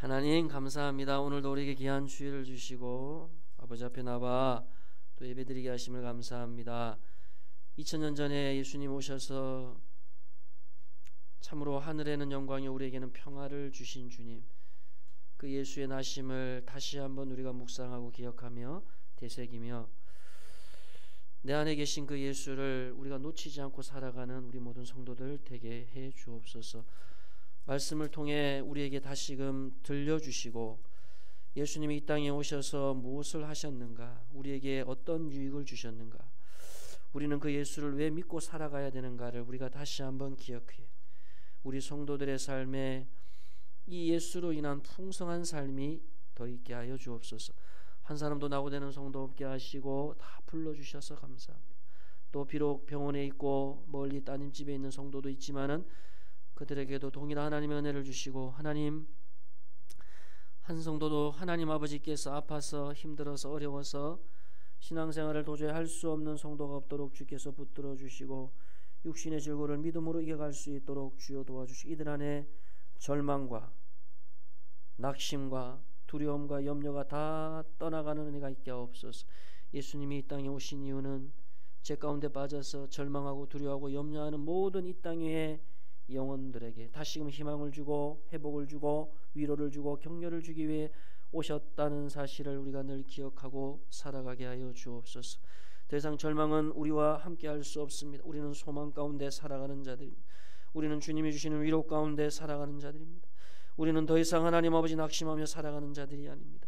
하나님 감사합니다. 오늘도 우리에게 귀한 주일을 주시고 아버지 앞에 나와 또 예배드리게 하심을 감사합니다. 2000년 전에 예수님 오셔서 참으로 하늘에는 영광이 우리에게는 평화를 주신 주님, 그 예수의 나심을 다시 한번 우리가 묵상하고 기억하며 되새기며 내 안에 계신 그 예수를 우리가 놓치지 않고 살아가는 우리 모든 성도들 되게 해 주옵소서. 말씀을 통해 우리에게 다시금 들려주시고 예수님이 이 땅에 오셔서 무엇을 하셨는가, 우리에게 어떤 유익을 주셨는가, 우리는 그 예수를 왜 믿고 살아가야 되는가를 우리가 다시 한번 기억해 우리 성도들의 삶에 이 예수로 인한 풍성한 삶이 더 있게 하여 주옵소서. 한 사람도 낙오되는 성도 없게 하시고 다 불러주셔서 감사합니다. 또 비록 병원에 있고 멀리 따님집에 있는 성도도 있지만은 그들에게도 동일한 하나님의 은혜를 주시고, 하나님 한 성도도 하나님 아버지께서 아파서 힘들어서 어려워서 신앙생활을 도저히 할 수 없는 성도가 없도록 주께서 붙들어 주시고 육신의 질고를 믿음으로 이겨갈 수 있도록 주여 도와주시고, 이들 안에 절망과 낙심과 두려움과 염려가 다 떠나가는 은혜가 있게 하옵소서. 예수님이 이 땅에 오신 이유는 제 가운데 빠져서 절망하고 두려워하고 염려하는 모든 이 땅 위에 영혼들에게 다시금 희망을 주고 회복을 주고 위로를 주고 격려를 주기 위해 오셨다는 사실을 우리가 늘 기억하고 살아가게 하여 주옵소서. 더 이상 절망은 우리와 함께 할 수 없습니다. 우리는 소망 가운데 살아가는 자들입니다. 우리는 주님이 주시는 위로 가운데 살아가는 자들입니다. 우리는 더 이상 하나님 아버지 낙심하며 살아가는 자들이 아닙니다.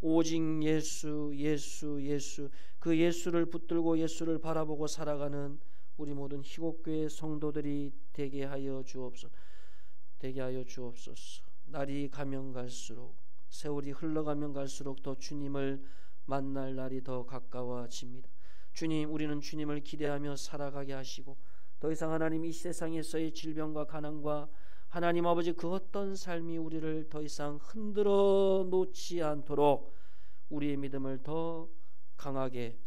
오직 예수, 예수, 예수, 그 예수를 붙들고 예수를 바라보고 살아가는 우리 모든 희곡교회 성도들이 되게 하여 주옵소서. 되게 하여 주옵소서. 날이 가면 갈수록, 세월이 흘러가면 갈수록 더 주님을 만날 날이 더 가까워집니다. 주님, 우리는 주님을 기대하며 살아가게 하시고 더 이상 하나님 이 세상에서의 질병과 가난과 하나님 아버지 그 어떤 삶이 우리를 더 이상 흔들어 놓지 않도록 우리의 믿음을 더 강하게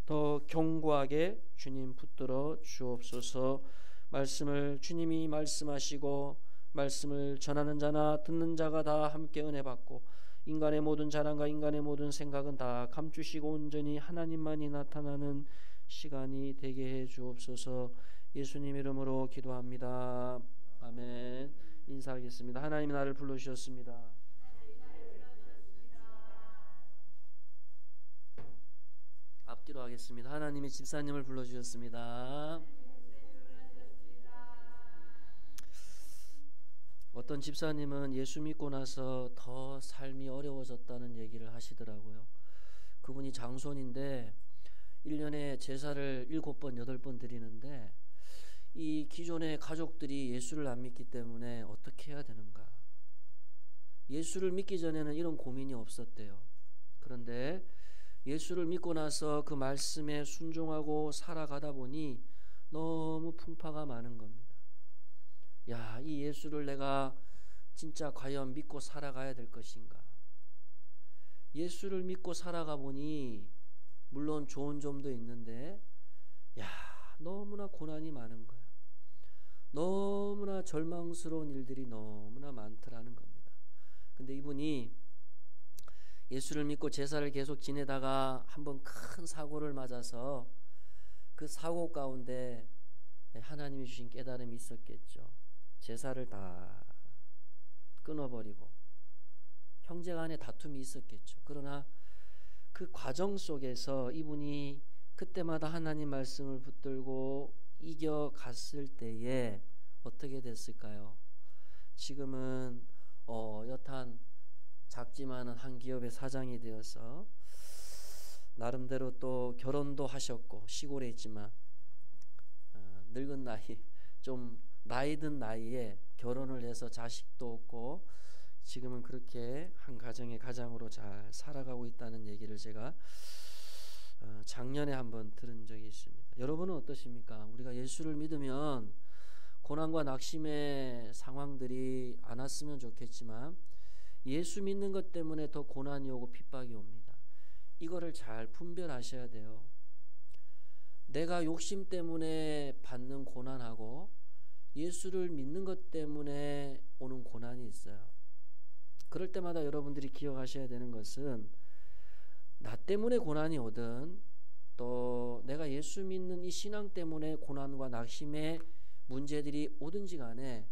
더 견고하게 주님 붙들어 주옵소서. 말씀을 주님이 말씀하시고 말씀을 전하는 자나 듣는 자가 다 함께 은혜 받고 인간의 모든 자랑과 인간의 모든 생각은 다 감추시고 온전히 하나님만이 나타나는 시간이 되게 해 주옵소서. 예수님 이름으로 기도합니다. 아멘. 인사하겠습니다. 하나님이 나를 불러주셨습니다. 앞뒤로 하겠습니다. 하나님이 집사님을 불러주셨습니다. 어떤 집사님은 예수 믿고 나서 더 삶이 어려워졌다는 얘기를 하시더라고요. 그분이 장손인데 1년에 제사를 7번 8번 드리는데 이 기존의 가족들이 예수를 안 믿기 때문에 어떻게 해야 되는가, 예수를 믿기 전에는 이런 고민이 없었대요. 그런데 예수를 믿고 나서 그 말씀에 순종하고 살아가다 보니 너무 풍파가 많은 겁니다. 야, 이 예수를 내가 진짜 과연 믿고 살아가야 될 것인가? 예수를 믿고 살아가 보니 물론 좋은 점도 있는데 야, 너무나 고난이 많은 거야. 너무나 절망스러운 일들이 너무나 많더라는 겁니다. 근데 이분이 예수를 믿고 제사를 계속 지내다가 한번 큰 사고를 맞아서 그 사고 가운데 하나님이 주신 깨달음이 있었겠죠. 제사를 다 끊어버리고 형제 간에 다툼이 있었겠죠. 그러나 그 과정 속에서 이분이 그때마다 하나님 말씀을 붙들고 이겨갔을 때에 어떻게 됐을까요? 지금은 여탄 작지만은 한 기업의 사장이 되어서 나름대로 또 결혼도 하셨고 시골에 있지만 늙은 나이, 좀 나이 든 나이에 결혼을 해서 자식도 없고 지금은 그렇게 한 가정의 가장으로 잘 살아가고 있다는 얘기를 제가 작년에 한번 들은 적이 있습니다. 여러분은 어떠십니까? 우리가 예수를 믿으면 고난과 낙심의 상황들이 안 왔으면 좋겠지만 예수 믿는 것 때문에 더 고난이 오고 핍박이 옵니다. 이거를 잘 분별하셔야 돼요. 내가 욕심 때문에 받는 고난하고 예수를 믿는 것 때문에 오는 고난이 있어요. 그럴 때마다 여러분들이 기억하셔야 되는 것은 나 때문에 고난이 오든 또 내가 예수 믿는 이 신앙 때문에 고난과 낙심의 문제들이 오든지 간에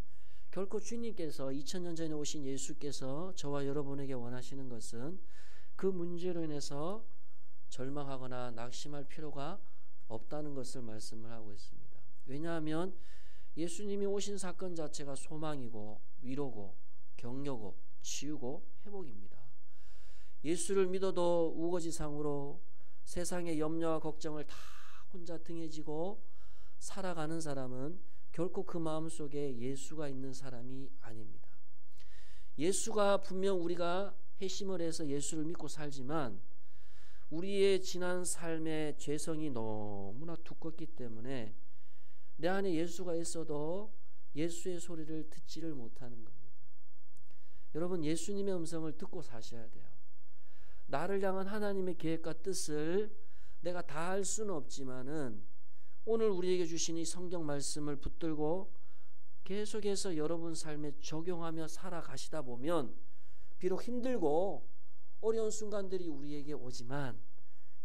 결코 주님께서 2000년 전에 오신 예수께서 저와 여러분에게 원하시는 것은 그 문제로 인해서 절망하거나 낙심할 필요가 없다는 것을 말씀을 하고 있습니다. 왜냐하면 예수님이 오신 사건 자체가 소망이고 위로고 격려고 치유고 회복입니다. 예수를 믿어도 우거지상으로 세상의 염려와 걱정을 다 혼자 등에 지고 살아가는 사람은 결코 그 마음속에 예수가 있는 사람이 아닙니다. 예수가 분명 우리가 회심을 해서 예수를 믿고 살지만 우리의 지난 삶의 죄성이 너무나 두껍기 때문에 내 안에 예수가 있어도 예수의 소리를 듣지를 못하는 겁니다. 여러분, 예수님의 음성을 듣고 사셔야 돼요. 나를 향한 하나님의 계획과 뜻을 내가 다 할 수는 없지만은 오늘 우리에게 주신 이 성경 말씀을 붙들고 계속해서 여러분 삶에 적용하며 살아가시다 보면 비록 힘들고 어려운 순간들이 우리에게 오지만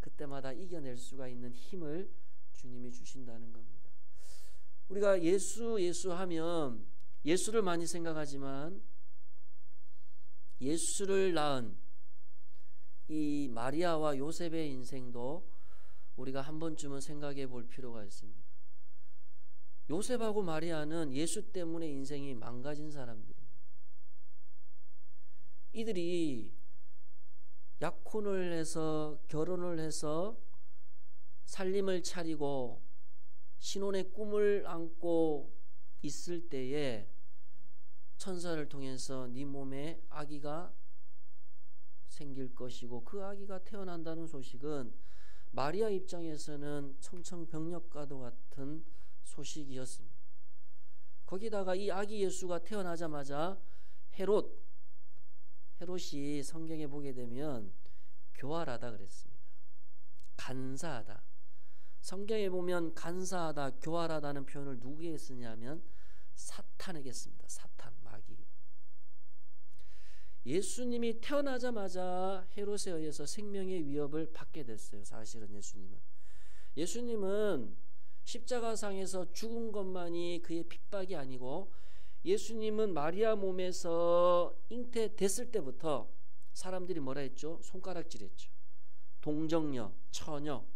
그때마다 이겨낼 수가 있는 힘을 주님이 주신다는 겁니다. 우리가 예수 하면 예수를 많이 생각하지만 예수를 낳은 이 마리아와 요셉의 인생도 우리가 한 번쯤은 생각해 볼 필요가 있습니다. 요셉하고 마리아는 예수 때문에 인생이 망가진 사람들입니다. 이들이 약혼을 해서 결혼을 해서 살림을 차리고 신혼의 꿈을 안고 있을 때에 천사를 통해서 네 몸에 아기가 생길 것이고 그 아기가 태어난다는 소식은 마리아 입장에서는 청천벽력과도 같은 소식이었습니다. 거기다가 이 아기 예수가 태어나자마자 헤롯이 성경에 보게 되면 교활하다 그랬습니다. 간사하다. 성경에 보면 간사하다, 교활하다는 표현을 누구에게 쓰냐면 사탄에게 씁니다. 사탄, 마귀. 예수님이 태어나자마자 헤롯에 의해서 생명의 위협을 받게 됐어요. 사실은 예수님은 십자가상에서 죽은 것만이 그의 핍박이 아니고 예수님은 마리아 몸에서 잉태됐을 때부터 사람들이 뭐라 했죠? 손가락질했죠. 동정녀, 처녀.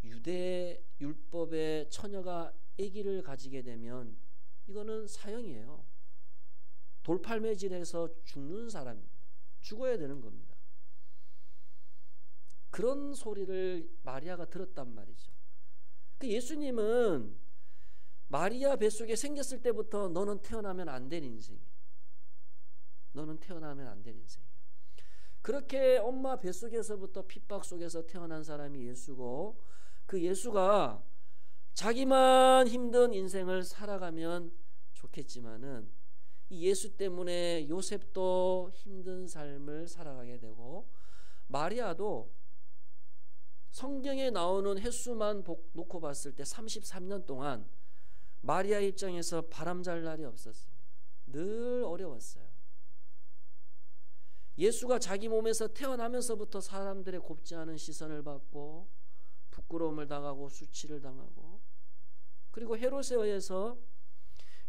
유대 율법의 처녀가 아기를 가지게 되면 이거는 사형이에요. 돌팔매질해서 죽는 사람입니다. 죽어야 되는 겁니다. 그런 소리를 마리아가 들었단 말이죠. 그 예수님은 마리아 뱃속에 생겼을 때부터 너는 태어나면 안 될 인생이에요. 너는 태어나면 안 될 인생이에요. 그렇게 엄마 뱃속에서부터 핍박 속에서 태어난 사람이 예수고 그 예수가 자기만 힘든 인생을 살아가면 좋겠지만은 이 예수 때문에 요셉도 힘든 삶을 살아가게 되고 마리아도 성경에 나오는 횟수만 놓고 봤을 때 33년 동안 마리아 입장에서 바람잘 날이 없었습니다. 늘 어려웠어요. 예수가 자기 몸에서 태어나면서부터 사람들의 곱지 않은 시선을 받고 부끄러움을 당하고 수치를 당하고 그리고 헤롯에 의해서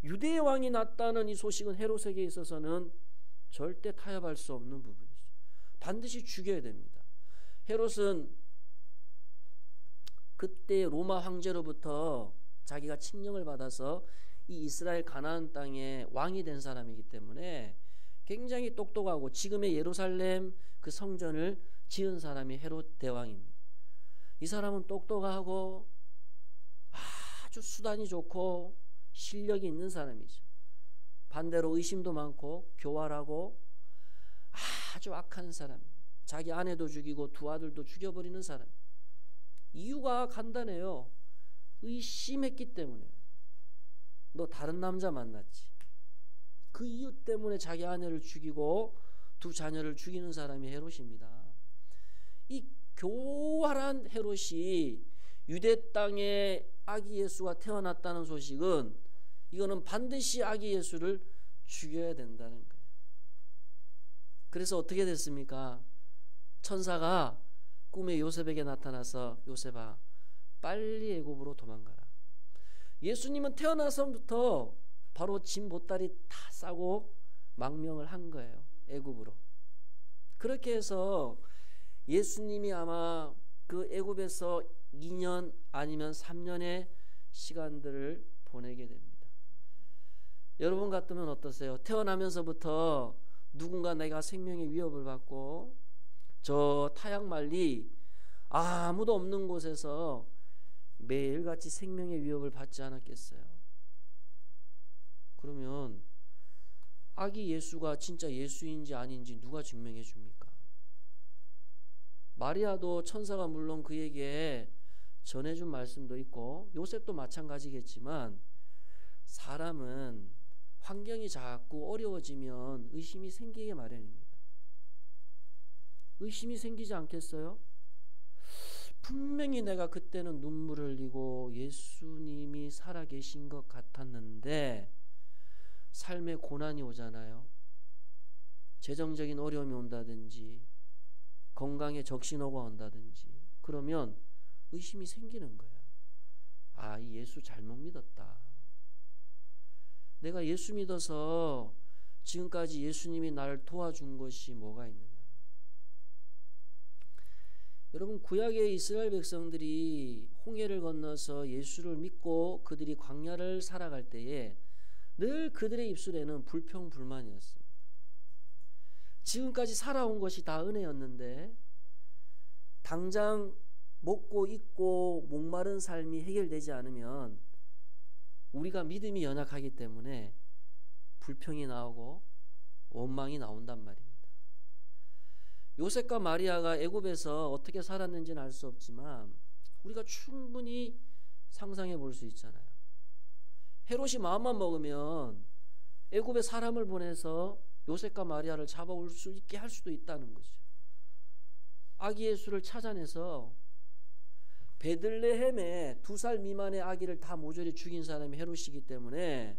유대의 왕이 났다는 이 소식은 헤롯에게 있어서는 절대 타협할 수 없는 부분이죠. 반드시 죽여야 됩니다. 헤롯은 그때 로마 황제로부터 자기가 칙령을 받아서 이 이스라엘 가나안 땅의 왕이 된 사람이기 때문에 굉장히 똑똑하고 지금의 예루살렘 그 성전을 지은 사람이 헤롯 대왕입니다. 이 사람은 똑똑하고 아주 수단이 좋고 실력이 있는 사람이죠. 반대로 의심도 많고 교활하고 아주 악한 사람, 자기 아내도 죽이고 두 아들도 죽여버리는 사람. 이유가 간단해요. 의심했기 때문에. 너 다른 남자 만났지. 그 이유 때문에 자기 아내를 죽이고 두 자녀를 죽이는 사람이 헤롯입니다. 이 교활한 헤롯이 유대 땅에 아기 예수가 태어났다는 소식은 이거는 반드시 아기 예수를 죽여야 된다는 거예요. 그래서 어떻게 됐습니까? 천사가 꿈에 요셉에게 나타나서 요셉아 빨리 애굽으로 도망가라. 예수님은 태어나서부터 바로 짐 보따리 다 싸고 망명을 한 거예요. 애굽으로. 그렇게 해서 예수님이 아마 그 애굽에서 2년 아니면 3년의 시간들을 보내게 됩니다. 여러분 같으면 어떠세요? 태어나면서부터 누군가 내가 생명의 위협을 받고 저 타양 말리 아무도 없는 곳에서 매일같이 생명의 위협을 받지 않았겠어요? 그러면 아기 예수가 진짜 예수인지 아닌지 누가 증명해 줍니까? 마리아도 천사가 물론 그에게 전해준 말씀도 있고 요셉도 마찬가지겠지만 사람은 환경이 자꾸 어려워지면 의심이 생기게 마련입니다. 의심이 생기지 않겠어요? 분명히 내가 그때는 눈물을 흘리고 예수님이 살아계신 것 같았는데 삶에 고난이 오잖아요. 재정적인 어려움이 온다든지 건강에 적신호가 온다든지 그러면 의심이 생기는 거야. 아, 이 예수 잘못 믿었다. 내가 예수 믿어서 지금까지 예수님이 나를 도와준 것이 뭐가 있느냐. 여러분, 구약의 이스라엘 백성들이 홍해를 건너서 예수를 믿고 그들이 광야를 살아갈 때에 늘 그들의 입술에는 불평불만이었습니다. 지금까지 살아온 것이 다 은혜였는데 당장 먹고 입고 목마른 삶이 해결되지 않으면 우리가 믿음이 연약하기 때문에 불평이 나오고 원망이 나온단 말입니다. 요셉과 마리아가 애굽에서 어떻게 살았는지는 알 수 없지만 우리가 충분히 상상해 볼 수 있잖아요. 헤롯이 마음만 먹으면 애굽에 사람을 보내서 요셉과 마리아를 잡아올 수 있게 할 수도 있다는 거죠. 아기 예수를 찾아내서 베들레헴에 2살 미만의 아기를 다 모조리 죽인 사람이 헤롯이기 때문에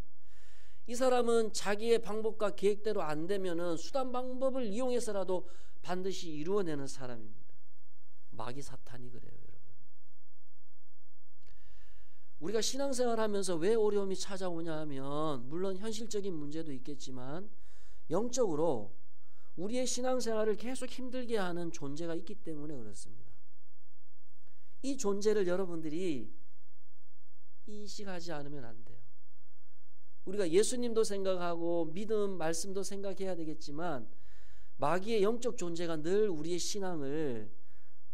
이 사람은 자기의 방법과 계획대로 안 되면은 수단 방법을 이용해서라도 반드시 이루어내는 사람입니다. 마귀 사탄이 그래요, 여러분. 우리가 신앙생활하면서 왜 어려움이 찾아오냐 하면 물론 현실적인 문제도 있겠지만 영적으로 우리의 신앙생활을 계속 힘들게 하는 존재가 있기 때문에 그렇습니다. 이 존재를 여러분들이 인식하지 않으면 안 돼요. 우리가 예수님도 생각하고 믿음, 말씀도 생각해야 되겠지만 마귀의 영적 존재가 늘 우리의 신앙을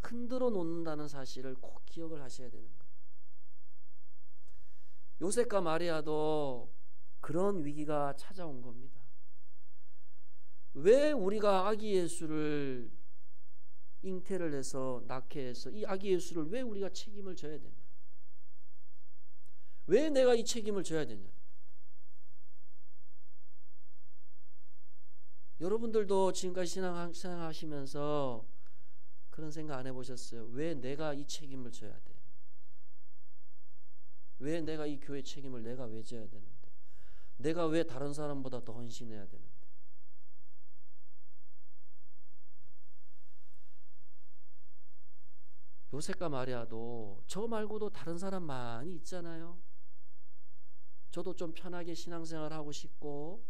흔들어 놓는다는 사실을 꼭 기억을 하셔야 되는 거예요. 요셉과 마리아도 그런 위기가 찾아온 겁니다. 왜 우리가 아기 예수를 잉태를 해서 낳게 해서 이 아기 예수를 왜 우리가 책임을 져야 되냐? 왜 내가 이 책임을 져야 되냐? 여러분들도 지금까지 신앙하시면서 그런 생각 안 해보셨어요? 왜 내가 이 책임을 져야 돼요? 왜 내가 이 교회 책임을 내가 왜 져야 되는데? 내가 왜 다른 사람보다 더 헌신해야 되는데? 요셉과 마리아도 저 말고도 다른 사람 많이 있잖아요. 저도 좀 편하게 신앙생활 하고 싶고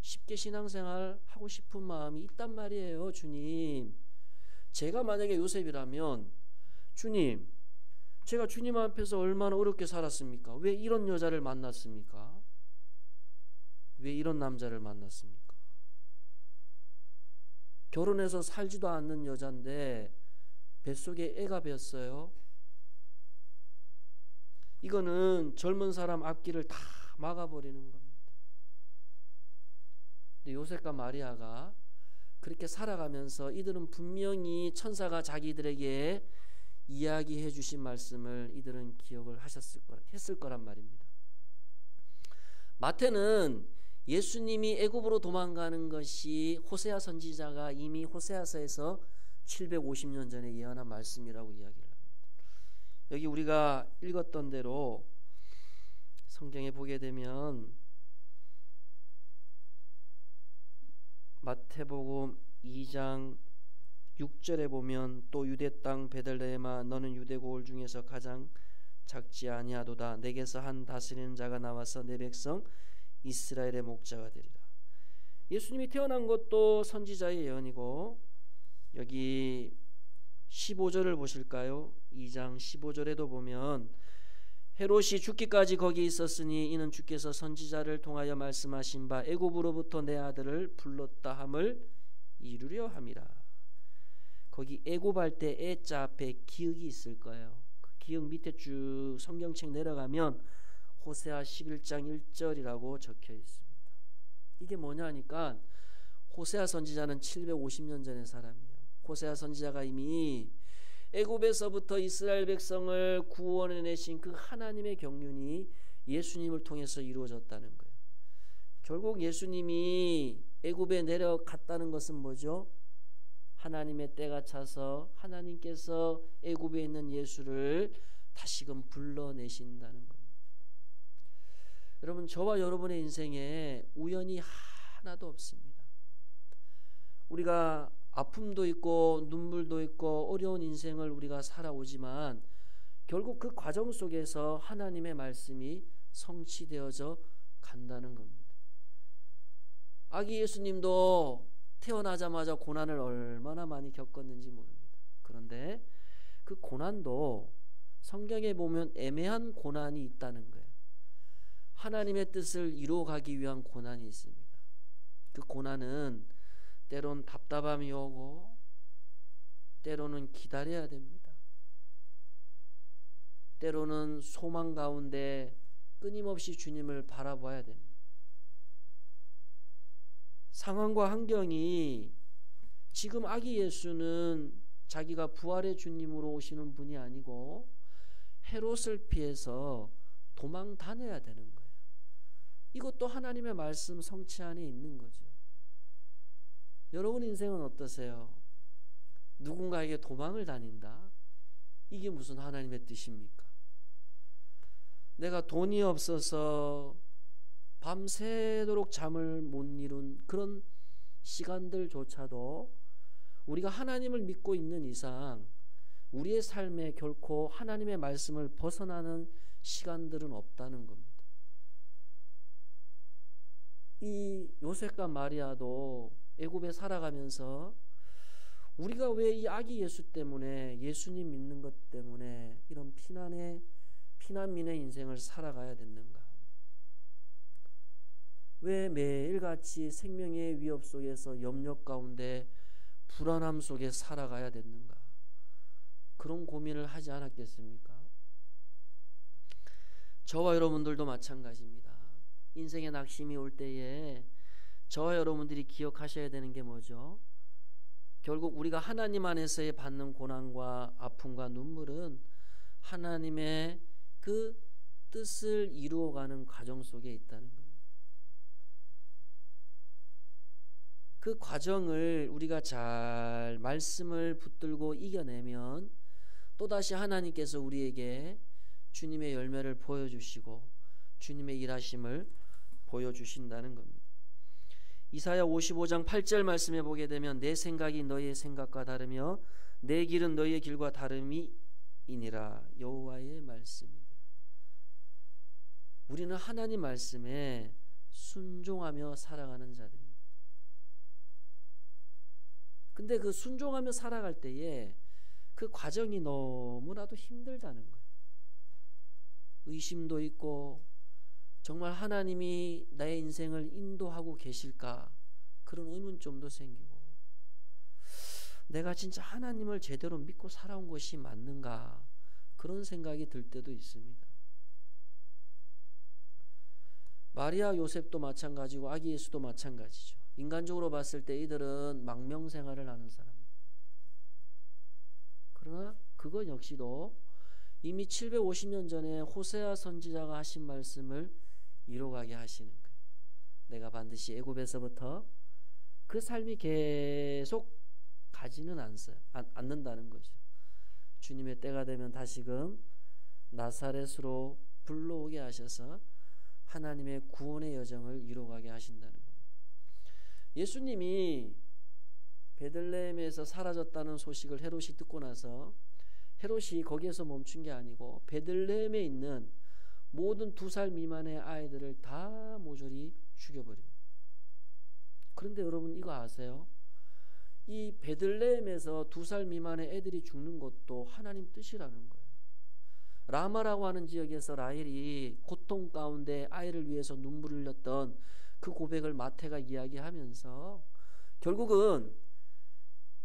쉽게 신앙생활 하고 싶은 마음이 있단 말이에요. 주님, 제가 만약에 요셉이라면 주님, 제가 주님 앞에서 얼마나 어렵게 살았습니까? 왜 이런 여자를 만났습니까? 왜 이런 남자를 만났습니까? 결혼해서 살지도 않는 여잔데 뱃속에 애가 배었어요. 이거는 젊은 사람 앞길을 다 막아버리는 겁니다. 근데 요셉과 마리아가 그렇게 살아가면서 이들은 분명히 천사가 자기들에게 이야기해 주신 말씀을 이들은 기억을 했을 거란 말입니다. 마태는 예수님이 애굽으로 도망가는 것이 호세아 선지자가 이미 호세아서에서 750년 전에 예언한 말씀이라고 이야기를 합니다. 여기 우리가 읽었던 대로 성경에 보게 되면 마태복음 2장 6절에 보면 또 유대 땅 베들레헴아 너는 유대 고을 중에서 가장 작지 아니하도다. 내게서 한 다스리는 자가 나와서 내 백성 이스라엘의 목자가 되리라. 예수님이 태어난 것도 선지자의 예언이고, 여기 15절을 보실까요? 2장 15절에도 보면 헤롯이 죽기까지 거기 있었으니 이는 주께서 선지자를 통하여 말씀하신 바 애굽으로부터 내 아들을 불렀다 함을 이루려 함이라. 거기 애굽할 때 애자 앞에 기역이 있을 거예요. 그 기역 밑에 쭉 성경책 내려가면 호세아 11장 1절이라고 적혀 있습니다. 이게 뭐냐 하니까 호세아 선지자는 750년 전의 사람이에요. 호세아 선지자가 이미 애굽에서부터 이스라엘 백성을 구원해내신 그 하나님의 경륜이 예수님을 통해서 이루어졌다는 거예요. 결국 예수님이 애굽에 내려갔다는 것은 뭐죠? 하나님의 때가 차서 하나님께서 애굽에 있는 예수를 다시금 불러내신다는 겁니다. 여러분, 저와 여러분의 인생에 우연이 하나도 없습니다. 우리가 아픔도 있고 눈물도 있고 어려운 인생을 우리가 살아오지만 결국 그 과정 속에서 하나님의 말씀이 성취되어져 간다는 겁니다. 아기 예수님도 태어나자마자 고난을 얼마나 많이 겪었는지 모릅니다. 그런데 그 고난도 성경에 보면 애매한 고난이 있다는 거예요. 하나님의 뜻을 이루어가기 위한 고난이 있습니다. 그 고난은 때론 답답함이 오고 때로는 기다려야 됩니다. 때로는 소망 가운데 끊임없이 주님을 바라봐야 됩니다. 상황과 환경이 지금 아기 예수는 자기가 부활의 주님으로 오시는 분이 아니고 헤롯을 피해서 도망 다녀야 되는 거예요. 이것도 하나님의 말씀 성취 안에 있는 거죠. 여러분 인생은 어떠세요? 누군가에게 도망을 다닌다? 이게 무슨 하나님의 뜻입니까? 내가 돈이 없어서 밤새도록 잠을 못 이룬 그런 시간들조차도 우리가 하나님을 믿고 있는 이상 우리의 삶에 결코 하나님의 말씀을 벗어나는 시간들은 없다는 겁니다. 이 요셉과 마리아도 애굽에 살아가면서 우리가 왜 이 아기 예수 때문에, 예수님 믿는 것 때문에 이런 피난민의 인생을 살아가야 됐는가? 왜 매일같이 생명의 위협 속에서 염려 가운데 불안함 속에 살아가야 됐는가? 그런 고민을 하지 않았겠습니까? 저와 여러분들도 마찬가지입니다. 인생의 낙심이 올 때에 저와 여러분들이 기억하셔야 되는 게 뭐죠? 결국 우리가 하나님 안에서의 받는 고난과 아픔과 눈물은 하나님의 그 뜻을 이루어가는 과정 속에 있다는 겁니다. 그 과정을 우리가 잘 말씀을 붙들고 이겨내면 또다시 하나님께서 우리에게 주님의 열매를 보여주시고 주님의 일하심을 보여주신다는 겁니다. 이사야 55장 8절 말씀에 보게 되면 내 생각이 너희의 생각과 다르며 내 길은 너희의 길과 다름이니라. 여호와의 말씀이니라. 우리는 하나님 말씀에 순종하며 살아가는 자들입니다. 근데 그 순종하며 살아갈 때에 그 과정이 너무나도 힘들다는 거예요. 의심도 있고 정말 하나님이 나의 인생을 인도하고 계실까? 그런 의문점도 생기고 내가 진짜 하나님을 제대로 믿고 살아온 것이 맞는가? 그런 생각이 들 때도 있습니다. 마리아 요셉도 마찬가지고 아기 예수도 마찬가지죠. 인간적으로 봤을 때 이들은 망명생활을 하는 사람입니다. 그러나 그것 역시도 이미 750년 전에 호세아 선지자가 하신 말씀을 이루어가게 하시는 거예요. 내가 반드시 애굽에서부터 그 삶이 계속 가지는 않는다는 거죠. 주님의 때가 되면 다시금 나사렛으로 불러오게 하셔서 하나님의 구원의 여정을 이루어가게 하신다는 겁니다. 예수님이 베들레헴에서 사라졌다는 소식을 헤롯이 듣고 나서 헤롯이 거기에서 멈춘 게 아니고 베들레헴에 있는 모든 2살 미만의 아이들을 다 모조리 죽여버립니다. 그런데 여러분 이거 아세요? 이 베들레헴에서 2살 미만의 애들이 죽는 것도 하나님 뜻이라는 거예요. 라마라고 하는 지역에서 라헬이 고통 가운데 아이를 위해서 눈물을 흘렸던 그 고백을 마태가 이야기하면서 결국은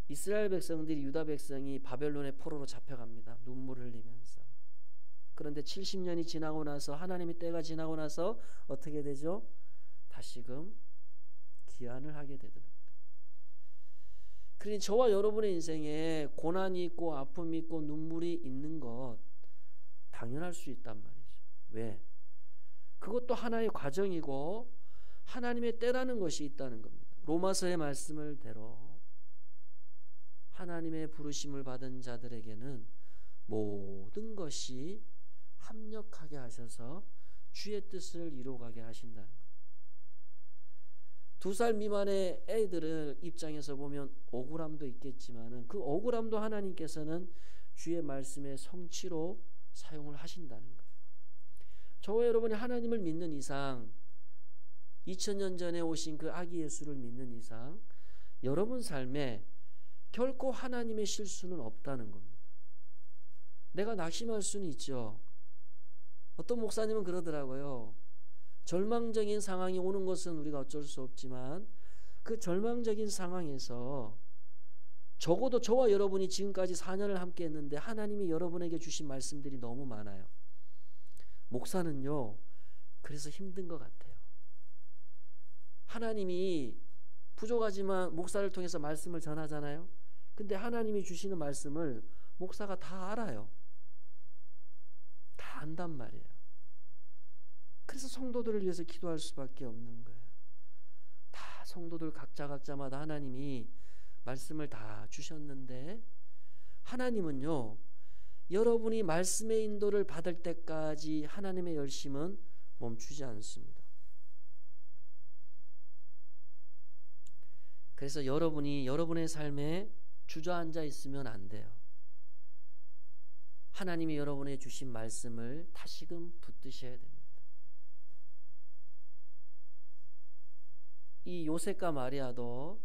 이스라엘 백성들이, 유다 백성이 바벨론의 포로로 잡혀갑니다. 눈물을 흘리면서. 그런데 70년이 지나고 나서, 하나님의 때가 지나고 나서 어떻게 되죠? 다시금 귀환을 하게 되더라고요. 그러니 저와 여러분의 인생에 고난이 있고 아픔이 있고 눈물이 있는 것 당연할 수 있단 말이죠. 왜? 그것도 하나의 과정이고 하나님의 때라는 것이 있다는 겁니다. 로마서의 말씀을 대로 하나님의 부르심을 받은 자들에게는 모든 것이 합력하게 하셔서 주의 뜻을 이루어가게 하신다는 거예요. 2살 미만의 애들을 입장에서 보면 억울함도 있겠지만 그 억울함도 하나님께서는 주의 말씀의 성취로 사용을 하신다는 거예요. 저와 여러분이 하나님을 믿는 이상, 2000년 전에 오신 그 아기 예수를 믿는 이상 여러분 삶에 결코 하나님의 실수는 없다는 겁니다. 내가 낙심할 수는 있죠. 어떤 목사님은 그러더라고요. 절망적인 상황이 오는 것은 우리가 어쩔 수 없지만 그 절망적인 상황에서 적어도 저와 여러분이 지금까지 4년을 함께 했는데 하나님이 여러분에게 주신 말씀들이 너무 많아요. 목사는요, 그래서 힘든 것 같아요. 하나님이 부족하지만 목사를 통해서 말씀을 전하잖아요. 근데 하나님이 주시는 말씀을 목사가 다 알아요. 다 안단 말이에요. 그래서 성도들을 위해서 기도할 수밖에 없는 거예요. 다 성도들 각자마다 하나님이 말씀을 다 주셨는데 하나님은요, 여러분이 말씀의 인도를 받을 때까지 하나님의 열심은 멈추지 않습니다. 그래서 여러분이 여러분의 삶에 주저앉아 있으면 안 돼요. 하나님이 여러분에게 주신 말씀을 다시금 붙드셔야 됩니다. 이 요셉과 마리아도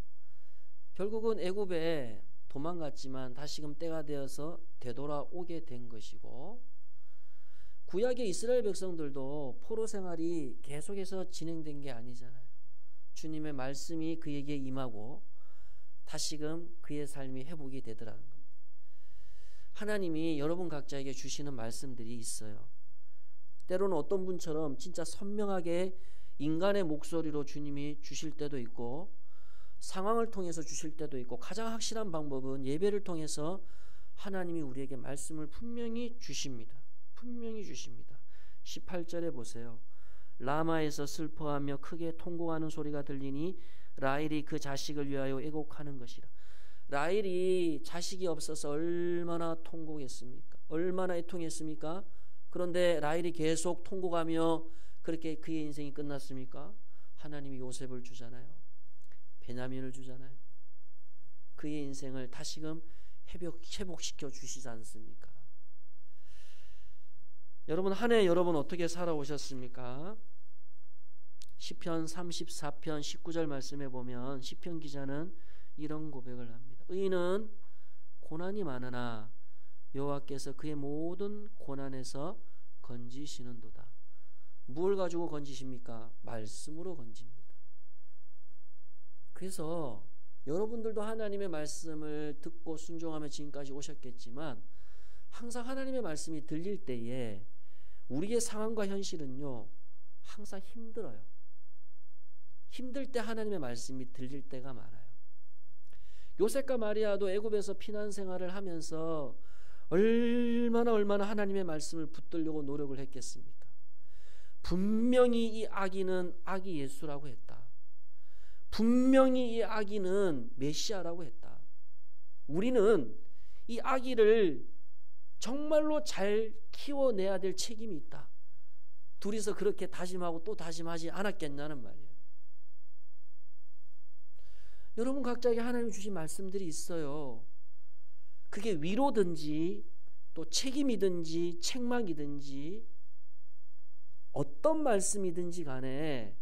결국은 애굽에 도망갔지만 다시금 때가 되어서 되돌아오게 된 것이고, 구약의 이스라엘 백성들도 포로 생활이 계속해서 진행된 게 아니잖아요. 주님의 말씀이 그에게 임하고 다시금 그의 삶이 회복이 되더라는 겁니다. 하나님이 여러분 각자에게 주시는 말씀들이 있어요. 때로는 어떤 분처럼 진짜 선명하게 인간의 목소리로 주님이 주실 때도 있고, 상황을 통해서 주실 때도 있고, 가장 확실한 방법은 예배를 통해서 하나님이 우리에게 말씀을 분명히 주십니다. 분명히 주십니다. 18절에 보세요. 라마에서 슬퍼하며 크게 통곡하는 소리가 들리니 라헬이 그 자식을 위하여 애곡하는 것이라. 라헬이 자식이 없어서 얼마나 통곡했습니까? 얼마나 애통했습니까? 그런데 라헬이 계속 통곡하며 그렇게 그의 인생이 끝났습니까? 하나님이 요셉을 주잖아요. 베냐민을 주잖아요. 그의 인생을 다시금 회복시켜 주시지 않습니까? 여러분, 한 해 여러분 어떻게 살아오셨습니까? 시편 34편 19절 말씀에 보면 시편 기자는 이런 고백을 합니다. 의인은 고난이 많으나 여호와께서 그의 모든 고난에서 건지시는도다. 무엇을 가지고 건지십니까? 말씀으로 건집니다. 그래서 여러분들도 하나님의 말씀을 듣고 순종하며 지금까지 오셨겠지만 항상 하나님의 말씀이 들릴 때에 우리의 상황과 현실은요, 항상 힘들어요. 힘들 때 하나님의 말씀이 들릴 때가 많아요. 요셉과 마리아도 애굽에서 피난 생활을 하면서 얼마나 하나님의 말씀을 붙들려고 노력을 했겠습니까? 분명히 이 아기는 아기 예수라고 했다. 분명히 이 아기는 메시아라고 했다. 우리는 이 아기를 정말로 잘 키워내야 될 책임이 있다. 둘이서 그렇게 다짐하고 또 다짐하지 않았겠냐는 말이에요. 여러분 각자에게 하나님 주신 말씀들이 있어요. 그게 위로든지 또 책임이든지 책망이든지 어떤 말씀이든지 간에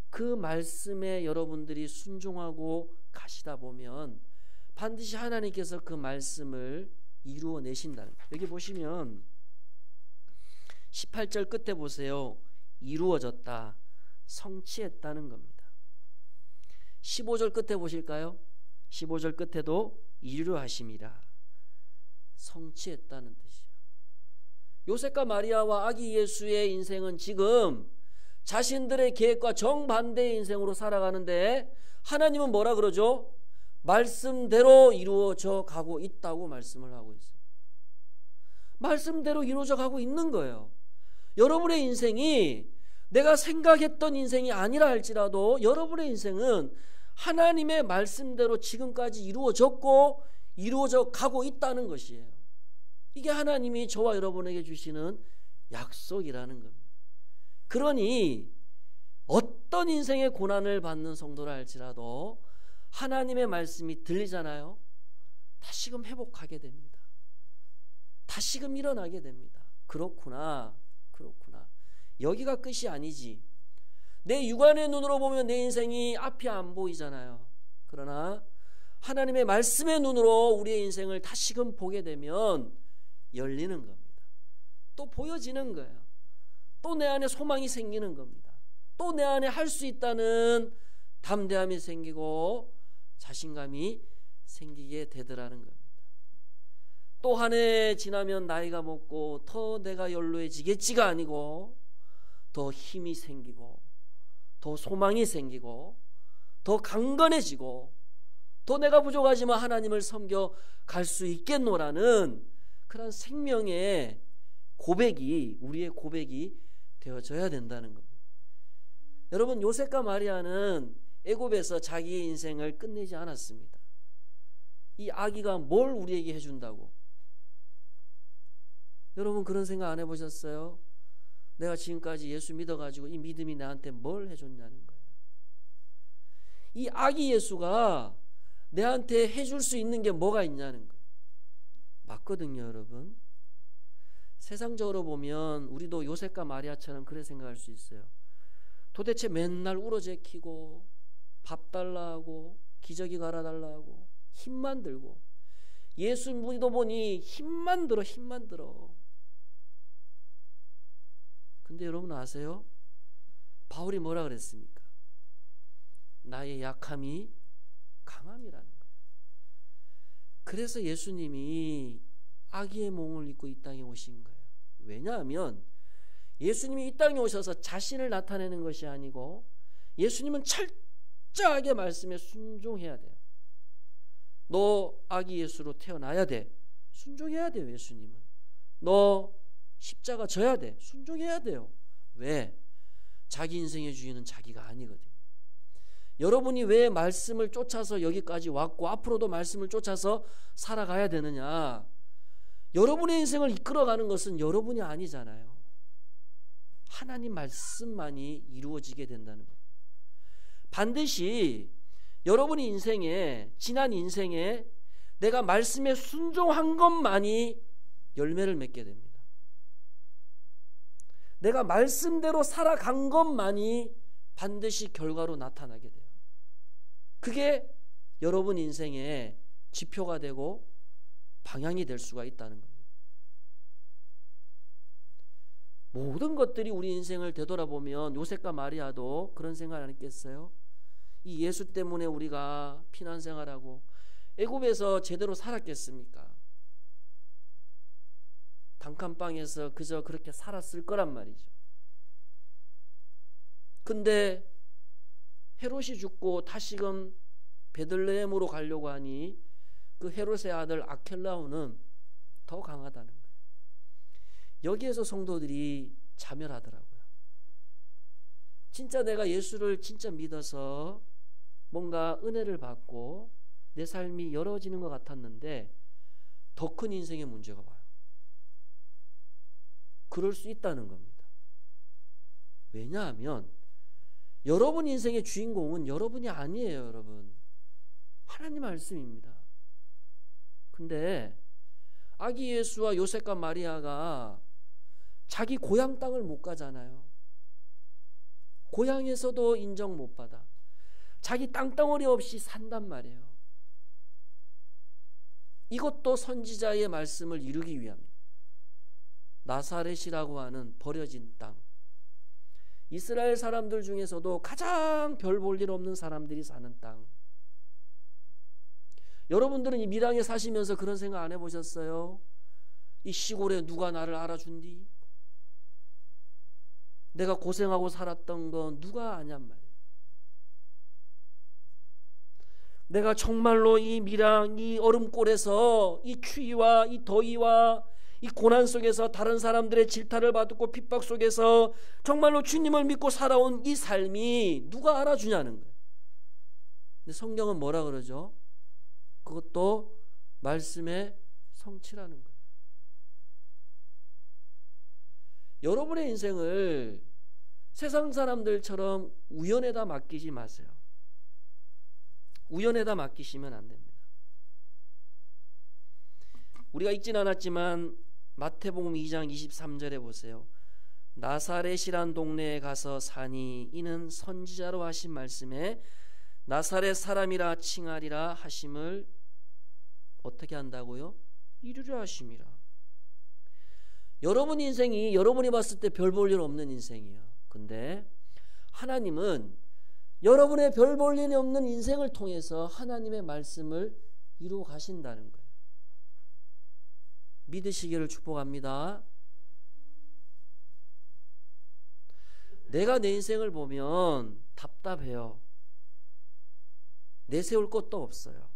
그 말씀에 여러분들이 순종하고 가시다 보면 반드시 하나님께서 그 말씀을 이루어내신다는 거예요. 여기 보시면 18절 끝에 보세요. 이루어졌다, 성취했다는 겁니다. 15절 끝에 보실까요? 15절 끝에도 이루려 하심이라, 성취했다는 뜻이에요. 요셉과 마리아와 아기 예수의 인생은 지금 자신들의 계획과 정반대의 인생으로 살아가는데 하나님은 뭐라 그러죠? 말씀대로 이루어져 가고 있다고 말씀을 하고 있습니다. 말씀대로 이루어져 가고 있는 거예요. 여러분의 인생이 내가 생각했던 인생이 아니라 할지라도 여러분의 인생은 하나님의 말씀대로 지금까지 이루어졌고 이루어져 가고 있다는 것이에요. 이게 하나님이 저와 여러분에게 주시는 약속이라는 겁니다. 그러니 어떤 인생의 고난을 받는 성도라 할지라도 하나님의 말씀이 들리잖아요. 다시금 회복하게 됩니다. 다시금 일어나게 됩니다. 그렇구나. 여기가 끝이 아니지. 내 육안의 눈으로 보면 내 인생이 앞이 안 보이잖아요. 그러나 하나님의 말씀의 눈으로 우리의 인생을 다시금 보게 되면 열리는 겁니다. 또 보여지는 거예요. 또 내 안에 소망이 생기는 겁니다. 또 내 안에 할 수 있다는 담대함이 생기고 자신감이 생기게 되더라는 겁니다. 또 한 해 지나면 나이가 먹고 더 내가 연로해지겠지가 아니고 더 힘이 생기고 더 소망이 생기고 더 강건해지고 더 내가 부족하지만 하나님을 섬겨 갈 수 있겠노라는 그런 생명의 고백이, 우리의 고백이 되어져야 된다는 겁니다. 여러분, 요셉과 마리아는 애굽에서 자기의 인생을 끝내지 않았습니다. 이 아기가 뭘 우리에게 해준다고? 여러분 그런 생각 안 해보셨어요? 내가 지금까지 예수 믿어가지고 이 믿음이 나한테 뭘 해줬냐는 거예요. 이 아기 예수가 내한테 해줄 수 있는 게 뭐가 있냐는 거예요. 맞거든요, 여러분. 세상적으로 보면 우리도 요셉과 마리아처럼 그래 생각할 수 있어요. 도대체 맨날 울어제키고 밥 달라 하고 기저귀 갈아달라 하고 힘만 들고 예수 믿어보니 힘만 들어. 근데 여러분 아세요? 바울이 뭐라 그랬습니까? 나의 약함이 강함이라는 거예요. 그래서 예수님이 아기의 몸을 입고 이 땅에 오신 거예요. 왜냐하면 예수님이 이 땅에 오셔서 자신을 나타내는 것이 아니고 예수님은 철저하게 말씀에 순종해야 돼요. 너 아기 예수로 태어나야 돼. 순종해야 돼요. 예수님은. 너 십자가 져야 돼. 순종해야 돼요. 왜? 자기 인생의 주인은 자기가 아니거든요. 여러분이 왜 말씀을 쫓아서 여기까지 왔고 앞으로도 말씀을 쫓아서 살아가야 되느냐? 여러분의 인생을 이끌어가는 것은 여러분이 아니잖아요. 하나님 말씀만이 이루어지게 된다는 거예요. 반드시 여러분의 인생에, 지난 인생에 내가 말씀에 순종한 것만이 열매를 맺게 됩니다. 내가 말씀대로 살아간 것만이 반드시 결과로 나타나게 돼요. 그게 여러분 인생의 지표가 되고 방향이 될 수가 있다는 겁니다. 모든 것들이 우리 인생을 되돌아보면 요셉과 마리아도 그런 생각 안 했겠어요? 이 예수 때문에 우리가 피난 생활하고 애굽에서 제대로 살았겠습니까? 단칸방에서 그저 그렇게 살았을 거란 말이죠. 근데 헤롯이 죽고 다시금 베들레헴으로 가려고 하니 그 헤롯의 아들 아켈라오는 더 강하다는 거예요. 여기에서 성도들이 자멸하더라고요. 진짜 내가 예수를 진짜 믿어서 뭔가 은혜를 받고 내 삶이 열어지는 것 같았는데 더 큰 인생의 문제가 와요. 그럴 수 있다는 겁니다. 왜냐하면 여러분 인생의 주인공은 여러분이 아니에요, 여러분. 하나님 말씀입니다. 근데 아기 예수와 요셉과 마리아가 자기 고향 땅을 못 가잖아요. 고향에서도 인정 못 받아. 자기 땅덩어리 없이 산단 말이에요. 이것도 선지자의 말씀을 이루기 위함입니다. 나사렛이라고 하는 버려진 땅, 이스라엘 사람들 중에서도 가장 별 볼 일 없는 사람들이 사는 땅. 여러분들은 이 밀양에 사시면서 그런 생각 안 해보셨어요? 이 시골에 누가 나를 알아준디? 내가 고생하고 살았던 건 누가 아냔 말이에요. 내가 정말로 이 밀양, 이 얼음골에서 이 추위와 이 더위와 이 고난 속에서 다른 사람들의 질타를 받고 핍박 속에서 정말로 주님을 믿고 살아온 이 삶이 누가 알아주냐는 거예요. 근데 성경은 뭐라 그러죠? 그것도 말씀의 성취라는 거예요. 여러분의 인생을 세상 사람들처럼 우연에다 맡기지 마세요. 우연에다 맡기시면 안 됩니다. 우리가 읽진 않았지만 마태복음 2장 23절에 보세요. 나사렛이란 동네에 가서 사니 이는 선지자로 하신 말씀에 나사렛 사람이라 칭하리라 하심을 어떻게 한다고요? 이루려 하심이라. 여러분 인생이 여러분이 봤을 때 별 볼 일 없는 인생이에요. 근데 하나님은 여러분의 별 볼 일이 없는 인생을 통해서 하나님의 말씀을 이루어 가신다는 거예요. 믿으시기를 축복합니다. 내가 내 인생을 보면 답답해요. 내세울 것도 없어요.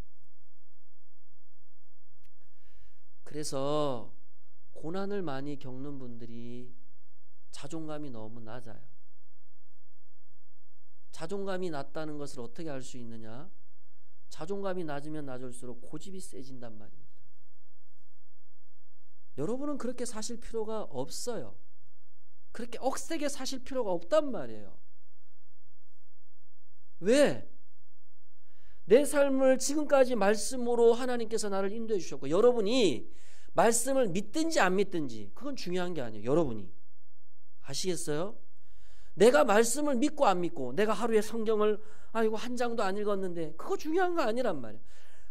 그래서 고난을 많이 겪는 분들이 자존감이 너무 낮아요. 자존감이 낮다는 것을 어떻게 알 수 있느냐? 자존감이 낮으면 낮을수록 고집이 세진단 말입니다. 여러분은 그렇게 사실 필요가 없어요. 그렇게 억세게 사실 필요가 없단 말이에요. 왜? 내 삶을 지금까지 말씀으로 하나님께서 나를 인도해 주셨고, 여러분이 말씀을 믿든지 안 믿든지 그건 중요한 게 아니에요. 여러분이 아시겠어요? 내가 말씀을 믿고 안 믿고, 내가 하루에 성경을 아이고 한 장도 안 읽었는데, 그거 중요한 거 아니란 말이에요.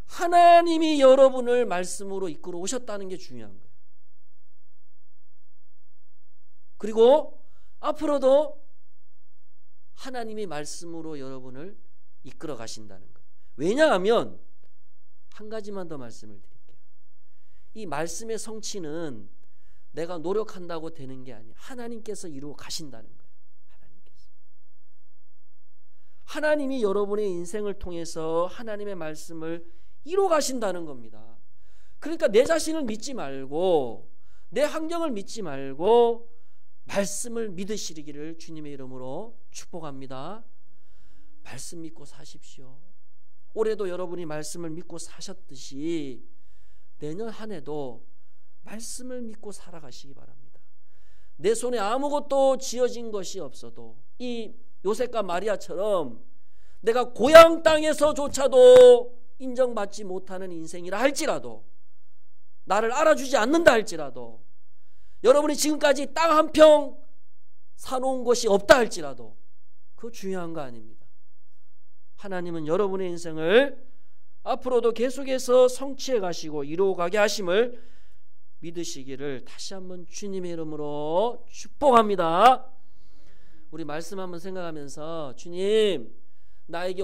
하나님이 여러분을 말씀으로 이끌어 오셨다는 게 중요한 거예요. 그리고 앞으로도 하나님이 말씀으로 여러분을 이끌어 가신다는 거예요. 왜냐하면 한 가지만 더 말씀을 드릴게요. 이 말씀의 성취는 내가 노력한다고 되는 게 아니에요. 하나님께서 이루어 가신다는 거예요. 하나님이 여러분의 인생을 통해서 하나님의 말씀을 이루어 가신다는 겁니다. 그러니까 내 자신을 믿지 말고, 내 환경을 믿지 말고 말씀을 믿으시기를 주님의 이름으로 축복합니다. 말씀 믿고 사십시오. 올해도 여러분이 말씀을 믿고 사셨듯이 내년 한 해도 말씀을 믿고 살아가시기 바랍니다. 내 손에 아무것도 지어진 것이 없어도 이 요셉과 마리아처럼 내가 고향 땅에서조차도 인정받지 못하는 인생이라 할지라도, 나를 알아주지 않는다 할지라도, 여러분이 지금까지 땅 한 평 사놓은 것이 없다 할지라도 그거 중요한 거 아닙니다. 하나님은 여러분의 인생을 앞으로도 계속해서 성취해 가시고 이루어 가게 하심을 믿으시기를 다시 한번 주님의 이름으로 축복합니다. 우리 말씀 한번 생각하면서, 주님 나에게